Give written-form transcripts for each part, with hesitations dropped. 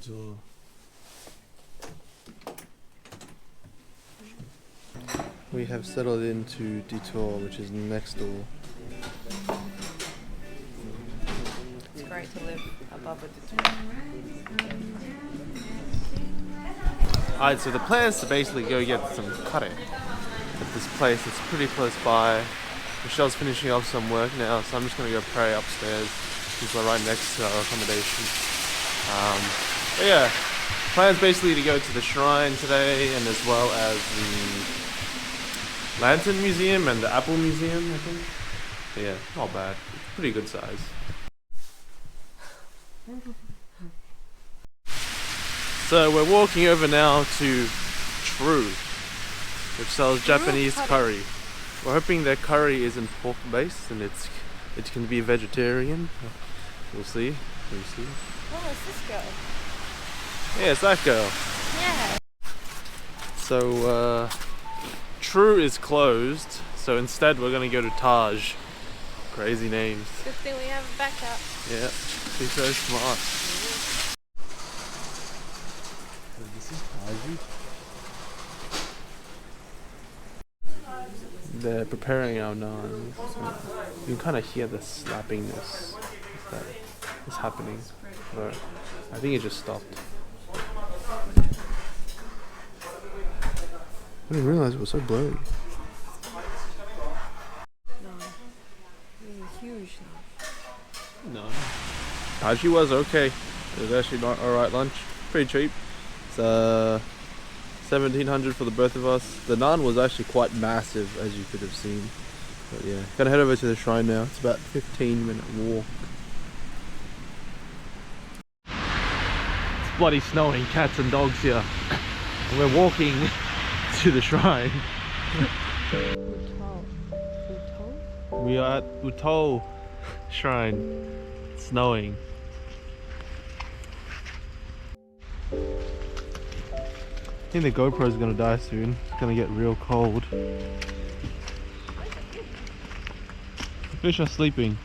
detour. We have settled into Detour, which is next door. It's great to live above a Detour. Alright, so the plan is to basically go get some curry at this place. It's pretty close by. Michelle's finishing off some work now, so I'm just going to go pray upstairs. It's right next to our accommodation. But yeah, plan's basically to go to the shrine today, and as well as the Lantern Museum and the Apple Museum, I think. But yeah, not bad. It's pretty good size. So we're walking over now to True, which sells Japanese curry. We're hoping their curry isn't pork based and it can be vegetarian. We'll see. We'll see. Oh, it's this girl. Yeah, it's that girl. Yeah. So True is closed, so instead we're gonna go to Taj. Crazy names. Good thing we have a backup. Yeah, she's so smart. This is Taji. They're preparing our naan. So you can kind of hear the slappiness that is happening. But I think it just stopped. I didn't realize it was so blurry. No. Really huge now. No. Taji was okay. It was actually not alright lunch. Pretty cheap. It's 1700 for the both of us. The naan was actually quite massive, as you could have seen. But yeah, gonna head over to the shrine now. It's about a 15-minute walk. It's bloody snowing, cats and dogs here. And we're walking to the shrine. We are at Utol Shrine. It's snowing. I think the GoPro is gonna die soon. It's gonna get real cold. The fish are sleeping.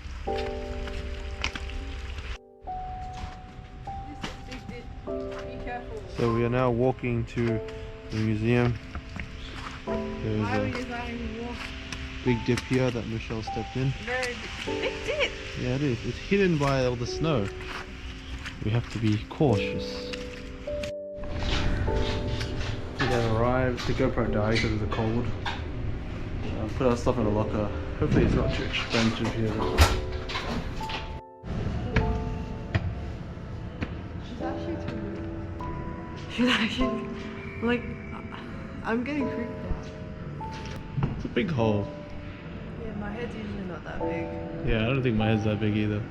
So we are now walking to the museum. There's a big dip here that Michelle stepped in. Very big dip. Yeah, it is. It's hidden by all the snow. We have to be cautious. We have arrived. The GoPro died because of the cold. Put our stuff in a locker. Hopefully it's not too expensive here. She's actually too big. She's actually like, I'm getting creeped out. It's a big hole. Yeah, my head's usually not that big. Yeah, I don't think my head's that big either.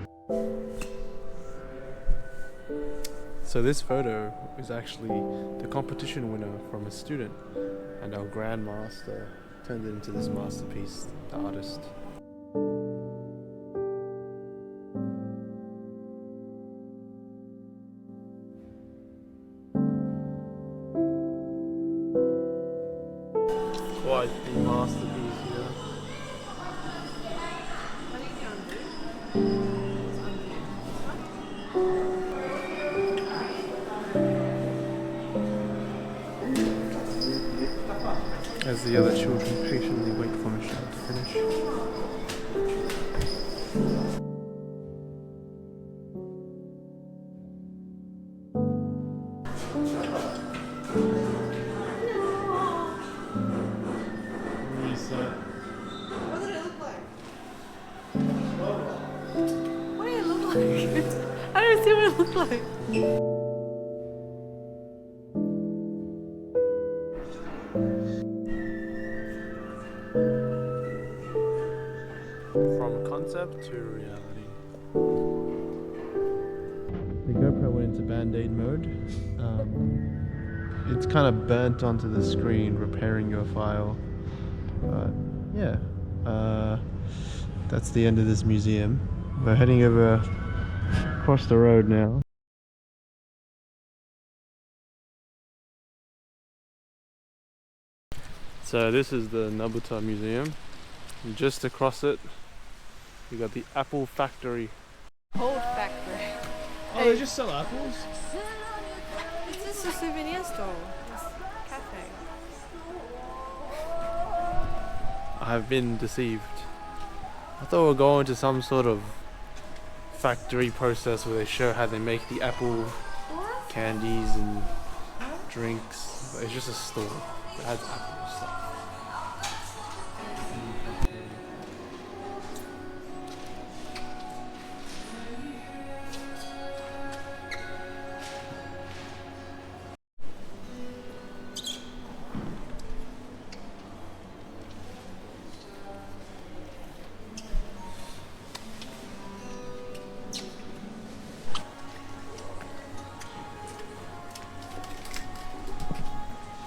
So this photo is actually the competition winner from a student, and our grandmaster turned it into this masterpiece, the artist. Quite the masterpiece here. As the other children patiently wait for Michelle to finish. What did it look like? What did it look like? I don't see what it looked like. From concept to reality. The GoPro went into Band-Aid mode. It's kind of burnt onto the screen, repairing your file. Yeah, that's the end of this museum. We're heading over across the road now. So this is the Nabuta Museum. And just across it, you got the Apple Factory. Old factory. Oh, they just sell apples? It's a souvenir store. It's a cafe. I've been deceived. I thought we were going to some sort of factory process where they show how they make the apple candies and drinks. But it's just a store that has apple stuff.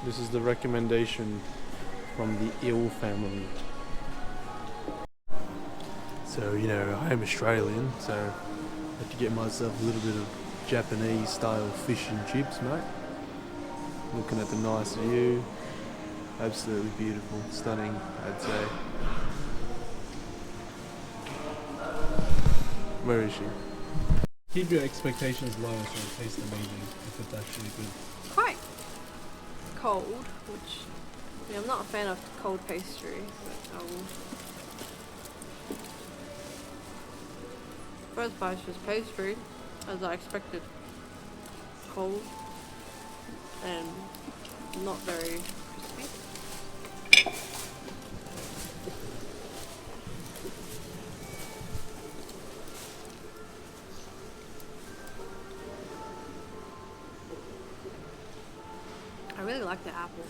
This is the recommendation from the Ill family. So, you know, I am Australian, so I had to get myself a little bit of Japanese style fish and chips, mate. Looking at the nice view. Absolutely beautiful, stunning, I'd say. Where is she? Keep your expectations low so it tastes amazing if it's actually good. Quite cold, which I'm not a fan of cold pastry, but I will. First bite was pastry, as I expected. Cold and not very crispy. I really like the apple.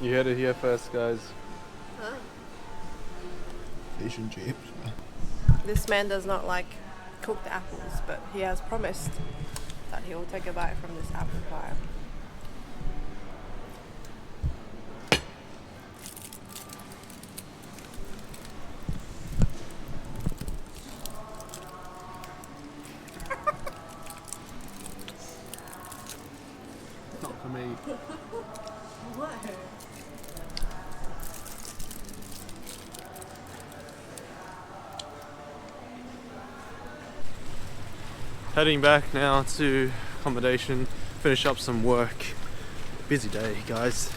You heard it here first, guys. Huh? Fish and chips. This man does not like cooked apples, but he has promised that he will take a bite from this apple pie. Not for me. What? Heading back now to accommodation, finish up some work. Busy day, guys.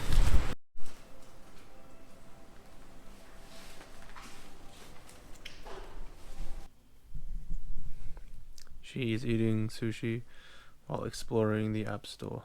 She's eating sushi while exploring the App Store.